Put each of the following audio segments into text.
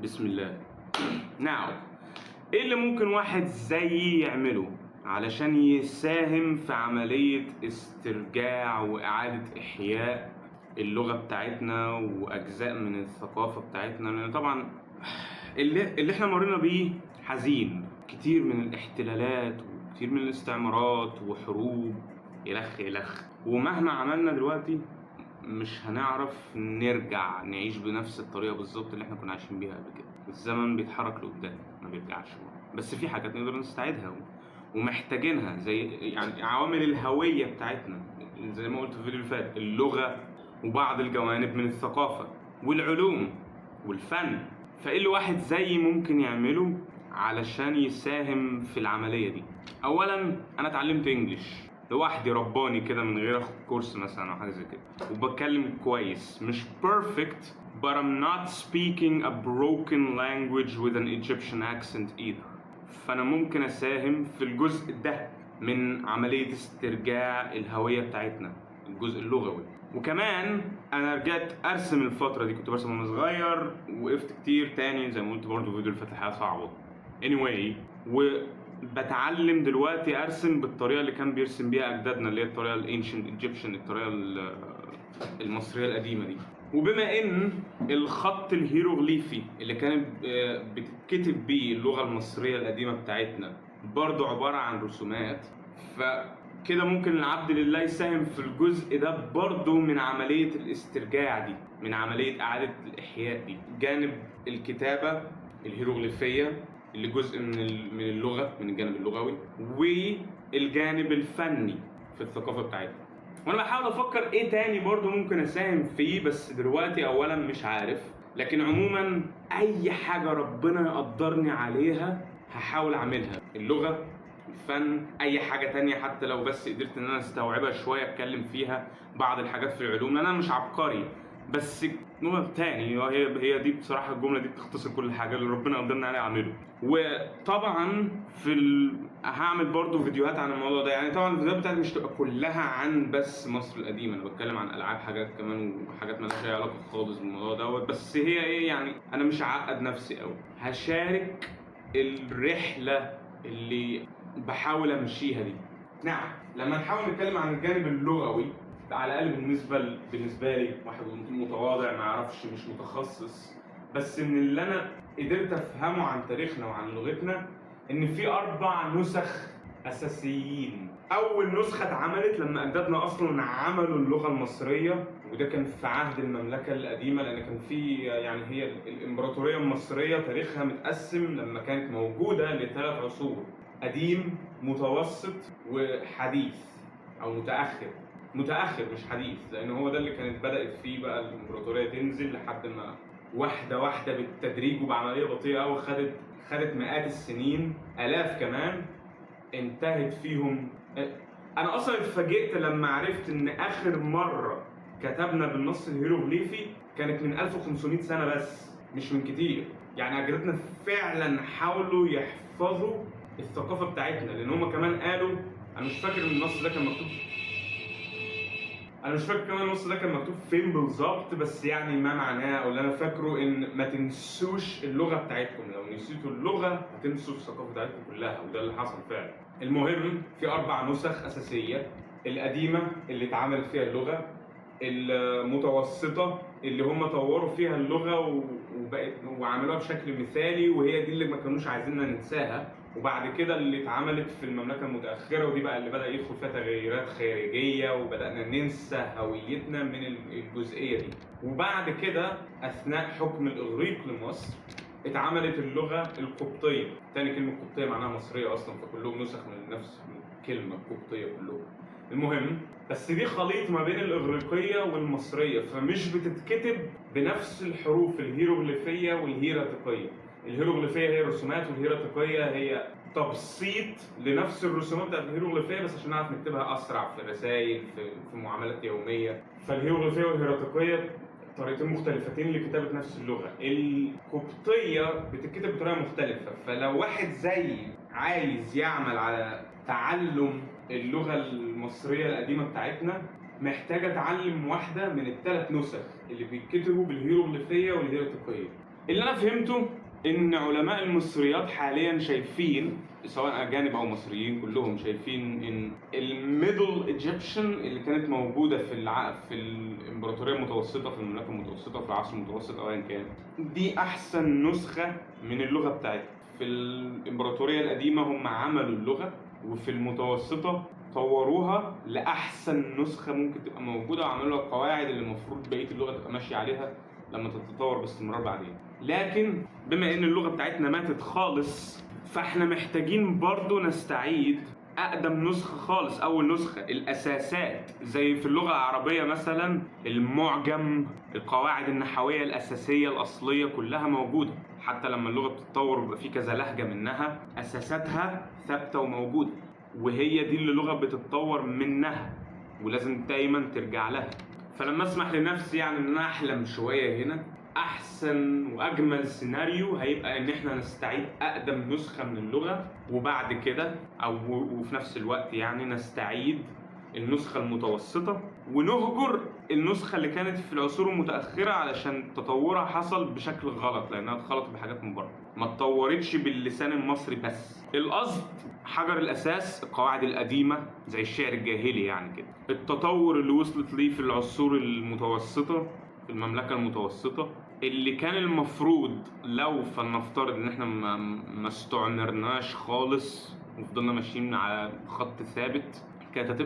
بسم الله. Now ايه اللي ممكن واحد زيي يعمله علشان يساهم في عملية استرجاع وإعادة إحياء اللغة بتاعتنا وأجزاء من الثقافة بتاعتنا؟ لأن طبعا اللي احنا مرينا بيه حزين، كتير من الاحتلالات وكتير من الاستعمارات وحروب إلخ، ومهما عملنا دلوقتي مش هنعرف نرجع نعيش بنفس الطريقة بالظبط اللي احنا كنا عايشين بيها قبل كده. الزمن بيتحرك لقدام ما بيرجعش، بس في حاجات نقدر نستعيدها ومحتاجينها، زي يعني عوامل الهوية بتاعتنا، زي ما قلت في الفيديو اللي فات، اللغة وبعض الجوانب من الثقافة والعلوم والفن. فايه اللي واحد زيي ممكن يعمله علشان يساهم في العملية دي؟ اولا انا اتعلمت انجليش لوحدي، رباني كده من غير اخد كورس مثلا او حاجه زي كده، وبتكلم كويس، مش perfect but I'm not speaking a broken language with an Egyptian accent either. فانا ممكن اساهم في الجزء ده من عمليه استرجاع الهويه بتاعتنا، الجزء اللغوي. وكمان انا رجعت ارسم الفتره دي، كنت برسم وانا صغير، وقفت كتير تاني زي ما قلت برضه في فيديو الفتح، الحياه صعبه anyway. بتعلم دلوقتي ارسم بالطريقه اللي كان بيرسم بيها اجدادنا، اللي هي الطريقه الانشنت ايجيبشن، الطريقه المصريه القديمه دي. وبما ان الخط الهيروغليفي اللي كانت بتتكتب بيه اللغه المصريه القديمه بتاعتنا برضو عباره عن رسومات، فكده ممكن العبد لله يساهم في الجزء ده برضو من عمليه الاسترجاع دي، من عمليه اعاده الاحياء دي. جانب الكتابه الهيروغليفيه اللي جزء من اللغة، من الجانب اللغوي، والجانب الفني في الثقافة بتاعتنا. وانا بحاول افكر ايه تاني برضو ممكن اساهم فيه، بس دلوقتي اولا مش عارف. لكن عموما اي حاجة ربنا يقدرني عليها هحاول اعملها، اللغة، الفن، اي حاجة تانية، حتى لو بس قدرت ان انا استوعبها شوية اتكلم فيها، بعض الحاجات في العلوم، لان انا مش عبقري. بس نوع تاني، هي دي بصراحة، الجملة دي بتختصر كل حاجة اللي ربنا قدرنا عليه اعمله. وطبعا هعمل برضو فيديوهات عن الموضوع ده. يعني طبعا الفيديوهات بتاعتي مش تبقى كلها عن بس مصر القديمة، انا بتكلم عن العاب، حاجات كمان وحاجات مالهاش اي علاقة خالص بالموضوع دوت. بس هي ايه يعني، انا مش هعقد نفسي قوي، هشارك الرحلة اللي بحاول امشيها دي. نعم، لما نحاول نتكلم عن الجانب اللغوي، على الاقل بالنسبه لي، واحد متواضع ما يعرفش، مش متخصص، بس من اللي انا قدرت افهمه عن تاريخنا وعن لغتنا، ان في 4 نسخ اساسيين. اول نسخه اتعملت لما اجدادنا اصلا عملوا اللغه المصريه، وده كان في عهد المملكه القديمه، لان كان في يعني هي الامبراطوريه المصريه تاريخها متقسم لما كانت موجوده ل3 عصور: قديم، متوسط، وحديث او متاخر مش حديث، لان هو ده اللي كانت بدات فيه بقى الامبراطوريه تنزل، لحد ما واحده بالتدريج وبعمليه بطيئه، وخدت مئات السنين، الاف كمان، انتهت فيهم. انا اصلا اتفاجئت لما عرفت ان اخر مره كتبنا بالنص الهيروغليفي كانت من 1500 سنه بس، مش من كتير. يعني اجدادنا فعلا حاولوا يحفظوا الثقافه بتاعتنا، لان هم كمان قالوا، انا مش فاكر النص ده كان مكتوب فين بالظبط، بس يعني ما معناه، او اللي انا فاكره، ان ما تنسوش اللغه بتاعتكم، لو نسيتوا اللغه هتنسوا الثقافه بتاعتكم كلها، وده اللي حصل فعلا. المهم، في 4 نسخ اساسيه: القديمه اللي اتعملت فيها اللغه، المتوسطه اللي هم طوروا فيها اللغه وعملوها بشكل مثالي، وهي دي اللي ما كانوش عايزيننا ننساها، وبعد كده اللي اتعملت في المملكه المتاخره، ودي بقى اللي بدا يدخل فيها تغيرات خارجيه، وبدانا ننسى هويتنا من الجزئيه دي. وبعد كده اثناء حكم الاغريق لمصر اتعملت اللغه القبطيه. تاني كلمه قبطيه معناها مصريه اصلا، فكلهم نسخ من نفس الكلمه قبطيه كلهم. المهم، بس دي خليط ما بين الإغريقية والمصرية، فمش بتتكتب بنفس الحروف الهيروغليفية والهيراتيقية. الهيروغليفية هي رسومات، والهيراتيقية هي تبسيط لنفس الرسومات بتاعت الهيروغليفية، بس عشان نعرف نكتبها أسرع في الرسائل، في معاملات يومية. فالهيروغليفية والهيراتيقية طريقتين مختلفتين لكتابة نفس اللغة. القبطية بتتكتب بطريقة مختلفة، فلو واحد زي عايز يعمل على تعلم اللغة المصرية القديمة بتاعتنا، محتاج اتعلم واحدة من ال3 نسخ اللي بيتكتبوا بالهيروغليفية والهيراتيقية. اللي انا فهمته ان علماء المصريات حاليا شايفين، سواء اجانب او مصريين كلهم شايفين ان الميدل ايجيبشن اللي كانت موجوده في الامبراطوريه المتوسطه، في المملكه المتوسطه، في العصر المتوسط او ايا كان، دي احسن نسخه من اللغه بتاعتها. في الامبراطوريه القديمه هم عملوا اللغه، وفي المتوسطه طوروها لاحسن نسخه ممكن تبقى موجوده، وعملوا القواعد اللي المفروض بقيه اللغه تبقى ماشيه عليها لما تتطور باستمرار بعدين. لكن بما ان اللغه بتاعتنا ماتت خالص، فاحنا محتاجين برضو نستعيد اقدم نسخه خالص، اول نسخه، الاساسات. زي في اللغه العربيه مثلا المعجم، القواعد النحويه الاساسيه الاصليه كلها موجوده، حتى لما اللغه بتتطور ويبقى في كذا لهجه منها اساساتها ثابته وموجوده، وهي دي اللي اللغه بتتطور منها ولازم دايما ترجع لها. فلما اسمح لنفسي يعني ان انا احلم شويه هنا، احسن واجمل سيناريو هيبقى ان احنا نستعيد اقدم نسخه من اللغه، وبعد كده وفي نفس الوقت يعني نستعيد النسخه المتوسطه، ونهجر النسخه اللي كانت في العصور المتاخره علشان تطورها حصل بشكل غلط، لانها اتخلطت بحاجات من بره، ما اتطورتش باللسان المصري بس. القصد حجر الاساس، القواعد القديمه زي الشعر الجاهلي يعني كده. التطور اللي وصلت ليه في العصور المتوسطه، في المملكه المتوسطه، اللي كان المفروض لو فلنفترض ان احنا ما استعمرناش خالص وفضلنا ماشيين على خط ثابت، كانت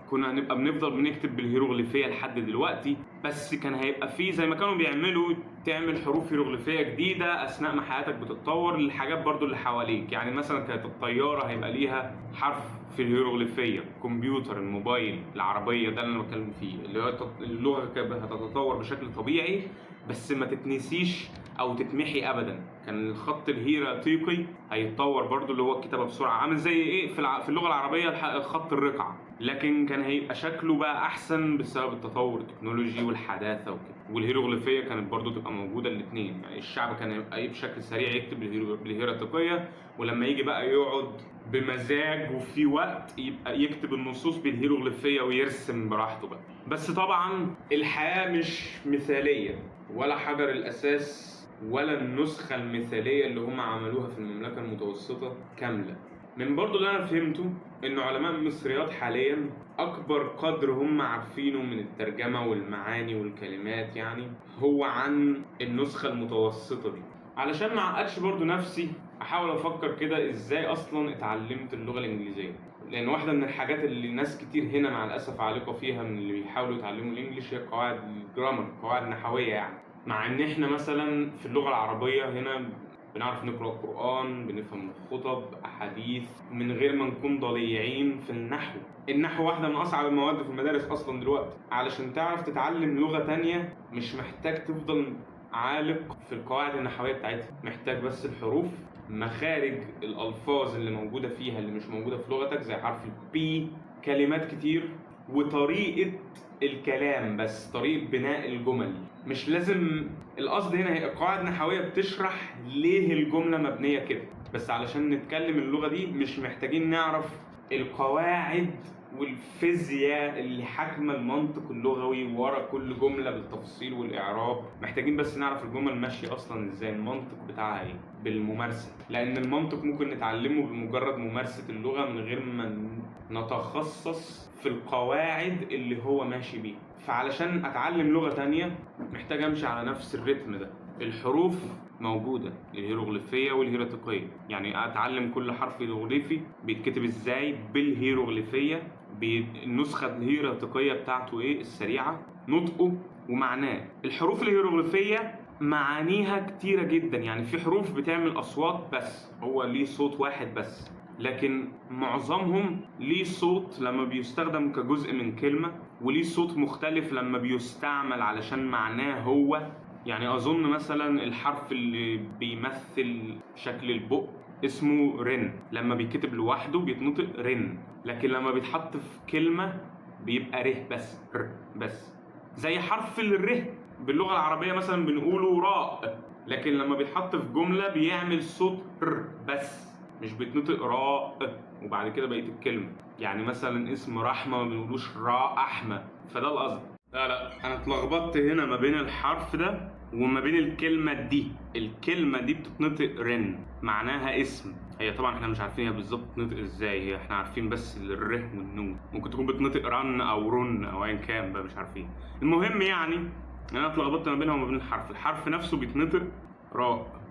كنا هنبقى بنفضل بنكتب بالهيروغليفيه لحد دلوقتي، بس كان هيبقى فيه زي ما كانوا بيعملوا تعمل حروف هيروغليفيه جديده اثناء ما حياتك بتتطور للحاجات برضو اللي حواليك. يعني مثلا كانت الطياره هيبقى ليها حرف في الهيروغليفيه، الكمبيوتر، الموبايل، العربيه، ده اللي انا بتكلم فيه، اللي هو اللغه كانت هتتطور بشكل طبيعي بس ما تتنسيش او تتمحي ابدا. كان الخط الهيراتيقي هيتطور برضو، اللي هو الكتابه بسرعه، عامل زي ايه في اللغه العربيه خط الرقعه، لكن كان هيبقى شكله بقى احسن بسبب التطور التكنولوجي والحداثه وكده. والهيروغليفيه كانت برضو تبقى موجوده الاثنين، يعني الشعب كان يبقى ايه بشكل سريع يكتب بالهيراتيقيه، ولما يجي بقى يقعد بمزاج وفي وقت يبقى يكتب النصوص بالهيروغليفيه ويرسم براحته بقى. بس طبعا الحياه مش مثاليه، ولا حجر الاساس ولا النسخة المثالية اللي هم عملوها في المملكة المتوسطة كاملة. من برضو اللي أنا فهمته إن علماء المصريات حاليا أكبر قدر هم عارفينه من الترجمة والمعاني والكلمات يعني هو عن النسخة المتوسطة دي. علشان ما أعقدش برضو نفسي، أحاول أفكر كده إزاي أصلا اتعلمت اللغة الإنجليزية، لأن واحدة من الحاجات اللي ناس كتير هنا مع الأسف عالقة فيها من اللي بيحاولوا يتعلموا الإنجليش هي قواعد الجرامر، قواعد النحوية يعني. مع ان احنا مثلا في اللغه العربيه هنا بنعرف نقرا القران، بنفهم الخطب، احاديث، من غير ما نكون ضليعين في النحو. النحو واحده من اصعب المواد في المدارس اصلا دلوقتي. علشان تعرف تتعلم لغه تانية مش محتاج تفضل عالق في القواعد النحويه بتاعتها، محتاج بس الحروف، مخارج الالفاظ اللي موجوده فيها اللي مش موجوده في لغتك زي حرف البي، كلمات كتير، وطريقه الكلام، بس طريقه بناء الجمل. مش لازم القصد هنا هي قواعد نحويه بتشرح ليه الجمله مبنيه كده، بس علشان نتكلم اللغه دي مش محتاجين نعرف القواعد والفيزياء اللي حاكمه المنطق اللغوي ورا كل جمله بالتفصيل والاعراب. محتاجين بس نعرف الجمل ماشيه اصلا ازاي، المنطق بتاعها ايه، بالممارسه. لان المنطق ممكن نتعلمه بمجرد ممارسه اللغه من غير ما نتخصص في القواعد اللي هو ماشي بيها. فعلشان اتعلم لغه تانية محتاج امشي على نفس الريتم ده. الحروف موجوده، الهيروغليفيه والهيراتيقيه، يعني اتعلم كل حرف هيروغليفي بيتكتب ازاي بالهيروغليفيه، النسخه الهيراتيقيه بتاعته ايه السريعه، نطقه ومعناه. الحروف الهيروغليفيه معانيها كتيره جدا، يعني في حروف بتعمل اصوات بس هو ليه صوت واحد بس، لكن معظمهم ليه صوت لما بيستخدم كجزء من كلمة، وليه صوت مختلف لما بيستعمل علشان معناه هو. يعني أظن مثلا الحرف اللي بيمثل شكل البق اسمه رن، لما بيكتب لوحده بيتنطق رن، لكن لما بيتحط في كلمة بيبقى ره بس، ر بس. زي حرف الره باللغة العربية مثلا بنقوله راء، لكن لما بيتحط في جملة بيعمل صوت ر بس، مش بيتنطق راء وبعد كده بقية الكلمة. يعني مثلا اسم رحمة ما بنقولوش راء أحمى، فده القصد. لا أنا اتلخبطت هنا ما بين الحرف ده وما بين الكلمة دي بتتنطق رن، معناها اسم. هي طبعا احنا مش عارفين هي بالظبط بتتنطق ازاي، هي احنا عارفين بس الر والنون، ممكن تكون بتنطق رن او رن او ايا كان بقى مش عارفين. المهم يعني انا اتلخبطت ما بينها وما بين الحرف نفسه بيتنطق راء،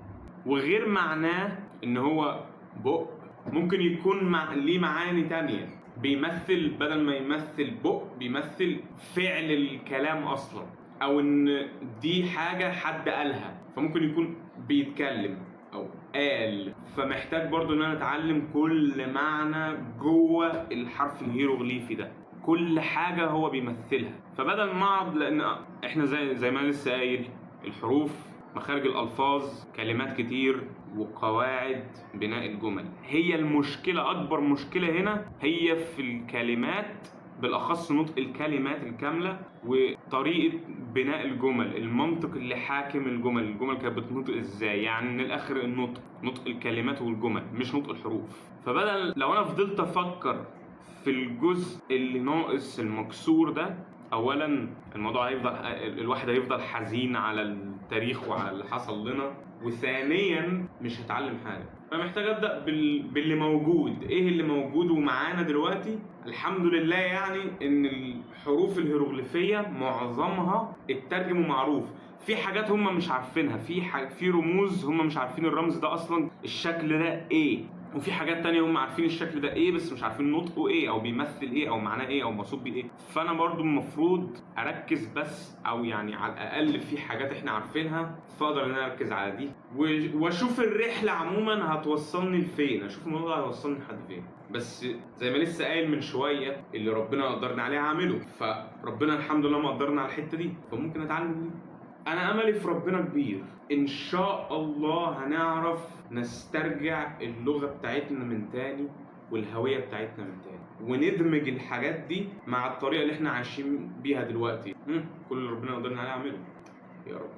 وغير معناه ان هو بق ممكن يكون ليه معاني تانية. بيمثل بدل ما يمثل بق بيمثل فعل الكلام اصلا، او ان دي حاجة حد قالها، فممكن يكون بيتكلم او قال. فمحتاج برضو ان انا اتعلم كل معنى جوه الحرف الهيروغليفي ده، كل حاجة هو بيمثلها. فبدل ما اقعد، لان احنا زي ما أنا لسه قايل، الحروف، مخارج الألفاظ، كلمات كتير، وقواعد بناء الجمل. هي المشكلة، أكبر مشكلة هنا هي في الكلمات، بالأخص نطق الكلمات الكاملة وطريقة بناء الجمل، المنطق اللي حاكم الجمل كانت بتنطق ازاي. يعني من الآخر نطق الكلمات والجمل مش نطق الحروف. فبدل لو أنا فضلت أفكر في الجزء اللي ناقص المكسور ده، اولا الموضوع الواحد هيفضل حزين على التاريخ وعلى اللي حصل لنا، وثانيا مش هتعلم حاجه. فمحتاج ابدا باللي موجود. ايه اللي موجود ومعانا دلوقتي؟ الحمد لله يعني ان الحروف الهيروغليفيه معظمها اترجم ومعروف. في حاجات هم مش عارفينها، في رموز هم مش عارفين الرمز ده اصلا الشكل ده ايه، وفي حاجات تانية هم عارفين الشكل ده ايه بس مش عارفين نطقه ايه او بيمثل ايه او معناه ايه او مقصود بيه ايه. فانا برضو المفروض اركز بس، او يعني على الاقل في حاجات احنا عارفينها، فاقدر ان انا اركز على دي واشوف الرحله عموما هتوصلني لفين، اشوف الموضوع هيوصلني لحد فين. بس زي ما لسه قايل من شويه، اللي ربنا قدرنا عليه هعمله، فربنا الحمد لله مقدرنا على الحته دي، فممكن اتعلم دي. انا املي في ربنا كبير، ان شاء الله هنعرف نسترجع اللغة بتاعتنا من تاني والهوية بتاعتنا من تاني، وندمج الحاجات دي مع الطريقة اللي احنا عايشين بيها دلوقتي. كل اللي ربنا قدرنا عليه اعمله يا رب.